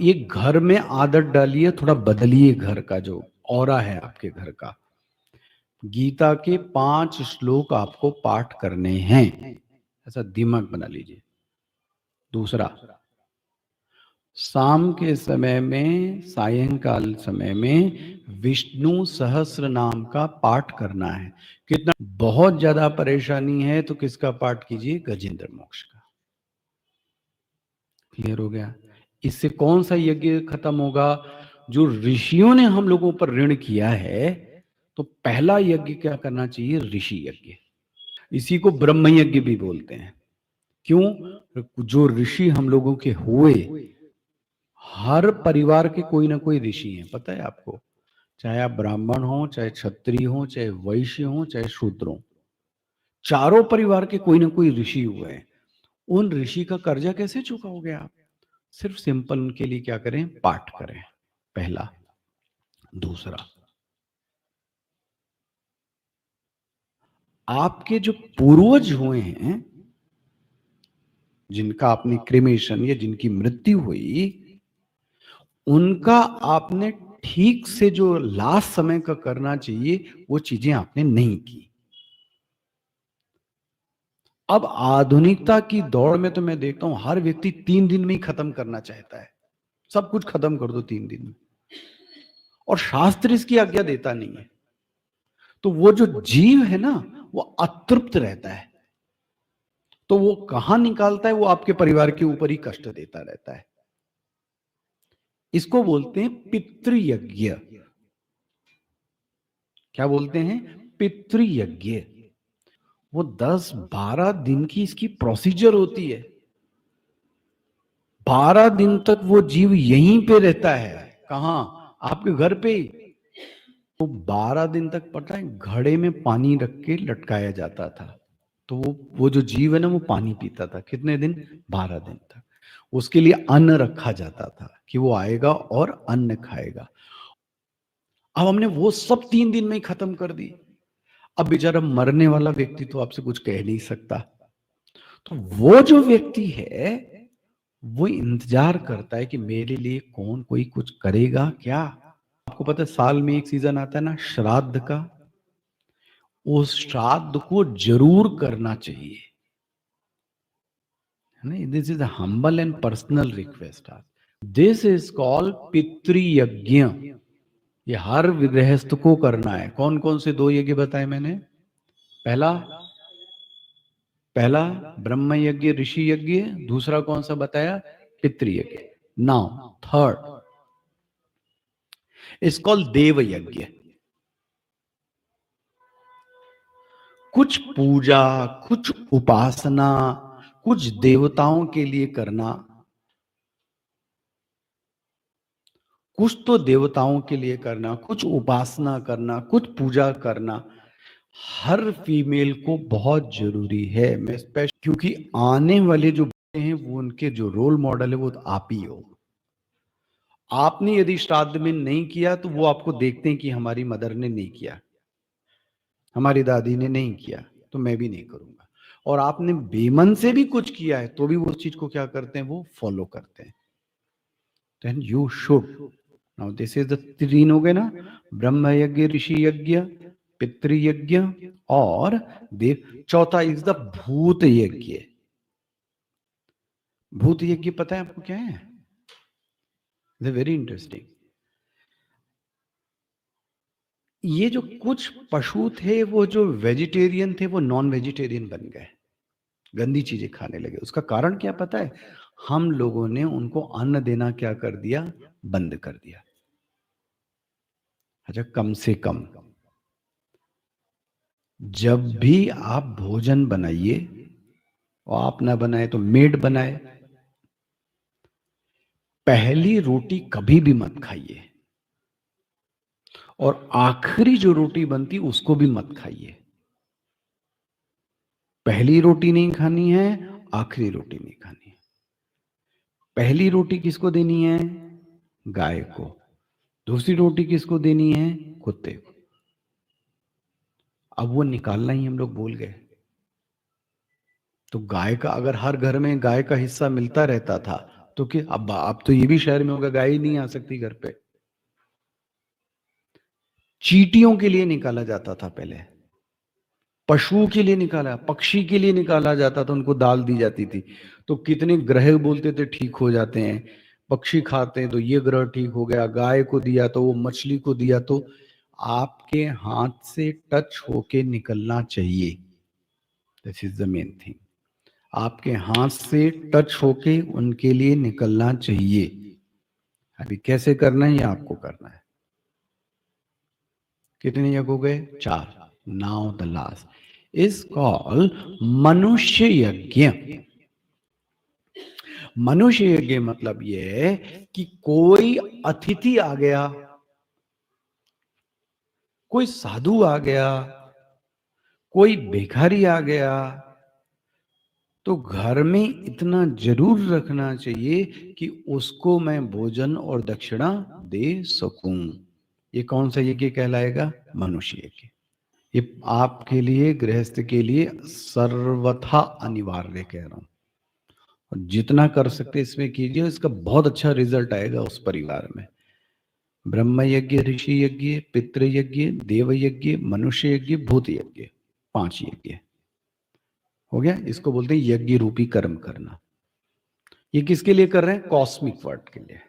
एक घर में आदत डालिए, थोड़ा बदलिए घर का जो ऑरा है आपके घर का। गीता के 5 श्लोक आपको पाठ करने हैं, ऐसा दिमाग बना लीजिए। दूसरा, शाम के समय में, सायंकाल समय में विष्णु सहस्त्र नाम का पाठ करना है। कितना बहुत ज्यादा परेशानी है तो किसका पाठ कीजिए? गजेंद्र मोक्ष का। क्लियर हो गया? इससे कौन सा यज्ञ खत्म होगा? जो ऋषियों ने हम लोगों पर ऋण किया है, तो पहला यज्ञ क्या करना चाहिए? ऋषि यज्ञ। इसी को ब्रह्म यज्ञ भी बोलते हैं। क्यों? जो ऋषि हम लोगों के हुए, हर परिवार के कोई ना कोई ऋषि हैं, पता है आपको? चाहे आप ब्राह्मण हो, चाहे क्षत्रिय हो, चाहे वैश्य हो, चाहे शूद्र हो, चारों परिवार के कोई ना कोई ऋषि हुए हैं। उन ऋषि का कर्जा कैसे चुकाओगे आप? सिर्फ सिंपल उनके लिए क्या करें? पाठ करें, पहला। दूसरा, आपके जो पूर्वज हुए हैं, जिनका आपने क्रिमेशन या जिनकी मृत्यु हुई, उनका आपने ठीक से जो लास्ट समय का करना चाहिए वो चीजें आपने नहीं की। अब आधुनिकता की दौड़ में तो मैं देखता हूं हर व्यक्ति 3 दिन में ही खत्म करना चाहता है। सब कुछ खत्म कर दो 3 दिन में, और शास्त्र इसकी आज्ञा देता नहीं है। तो वो जो जीव है ना, वो अतृप्त रहता है, तो वो कहां निकालता है? वो आपके परिवार के ऊपर ही कष्ट देता रहता है। इसको बोलते हैं पितृयज्ञ। क्या बोलते हैं? पितृयज्ञ। वो 10-12 दिन की इसकी प्रोसीजर होती है। 12 दिन तक वो जीव यहीं पे रहता है। कहां? आपके घर पे ही। तो 12 दिन तक पता है घड़े में पानी रख के लटकाया जाता था। तो वो जो जीव है ना, वो पानी पीता था। कितने दिन? 12 दिन तक। उसके लिए अन्न रखा जाता था कि वो आएगा और अन्न खाएगा। अब हमने वो सब 3 दिन में ही खत्म कर दी। अब बेचारा मरने वाला व्यक्ति तो आपसे कुछ कह नहीं सकता। तो वो जो व्यक्ति है, वो इंतजार करता है कि मेरे लिए कौन कोई कुछ करेगा क्या। आपको पता है साल में एक सीजन आता है ना, श्राद्ध का। उस श्राद्ध को जरूर करना चाहिए। This is humble and personal request. This is called pitriyagya. ये हर गृहस्थ को करना है। कौन कौन से 2 यज्ञ बताए मैंने? पहला पहला ब्रह्म यज्ञ, ऋषि यज्ञ। दूसरा कौन सा बताया? पितृयज्ञ। नाउ थर्ड इज कॉल्ड देव यज्ञ। कुछ पूजा, कुछ उपासना, कुछ देवताओं के लिए करना। कुछ तो देवताओं के लिए करना, कुछ उपासना करना, कुछ पूजा करना हर फीमेल को बहुत जरूरी है। मैं स्पेशल, क्योंकि आने वाले जो बच्चे हैं वो उनके जो रोल मॉडल है वो तो आप ही हो। आपने यदि श्राद्ध में नहीं किया तो वो आपको देखते हैं कि हमारी मदर ने नहीं किया, हमारी दादी ने नहीं किया, तो मैं भी नहीं करूंगा। और आपने बेमन से भी कुछ किया है तो भी वो उस चीज को क्या करते हैं? वो फॉलो करते हैं। Then you should. Now this is the 3 हो गए ना, ब्रह्म यज्ञ, ऋषि यज्ञ, पितृयज्ञ और देव। चौथा इज द भूत यज्ञ। भूत यज्ञ पता है आपको क्या है? Very interesting. ये जो कुछ पशु थे, वो जो वेजिटेरियन थे, वो नॉन वेजिटेरियन बन गए, गंदी चीजें खाने लगे। उसका कारण क्या पता है? हम लोगों ने उनको अन्न देना क्या कर दिया? बंद कर दिया। अच्छा, कम से कम जब भी आप भोजन बनाइए, और आप ना बनाए तो मेड बनाए, पहली रोटी कभी भी मत खाइए, और आखिरी जो रोटी बनती उसको भी मत खाइए। पहली रोटी नहीं खानी है, आखिरी रोटी नहीं खानी है। पहली रोटी किसको देनी है? गाय को। दूसरी रोटी किसको देनी है? कुत्ते को। अब वो निकालना ही हम लोग भूल गए। तो गाय का, अगर हर घर में गाय का हिस्सा मिलता रहता था तो कि अब तो ये भी शहर में होगा, गाय ही नहीं आ सकती घर पे। चींटियों के लिए निकाला जाता था पहले, पशुओं के लिए निकाला, पक्षी के लिए निकाला जाता था, उनको दाल दी जाती थी। तो कितने ग्रह बोलते थे ठीक हो जाते हैं, पक्षी खाते हैं तो ये ग्रह ठीक हो गया, गाय को दिया तो वो मछली को दिया। तो आपके हाथ से टच होके निकलना चाहिए, this is the main thing. आपके हाथ से टच होके उनके लिए निकलना चाहिए। अभी कैसे करना है ये आपको करना है। कितने यज्ञ हो गए? 4। Now the last is called मनुष्य यज्ञ। मनुष्य यज्ञ मतलब ये है कि कोई अतिथि आ गया, कोई साधु आ गया, कोई भिखारी आ गया, तो घर में इतना जरूर रखना चाहिए कि उसको मैं भोजन और दक्षिणा दे सकूं। ये कौन सा यज्ञ कहलाएगा? मनुष्य यज्ञ। ये आपके लिए, गृहस्थ के लिए सर्वथा अनिवार्य कह रहा हूं। और जितना कर सकते इसमें कीजिए, इसका बहुत अच्छा रिजल्ट आएगा उस परिवार में। ब्रह्म यज्ञ, ऋषि यज्ञ, पितृ यज्ञ, देव यज्ञ, मनुष्य यज्ञ, भूत यज्ञ, 5 यज्ञ हो गया। इसको बोलते हैं यज्ञ रूपी कर्म करना। ये किसके लिए कर रहे हैं? कॉस्मिक वर्ल्ड के लिए।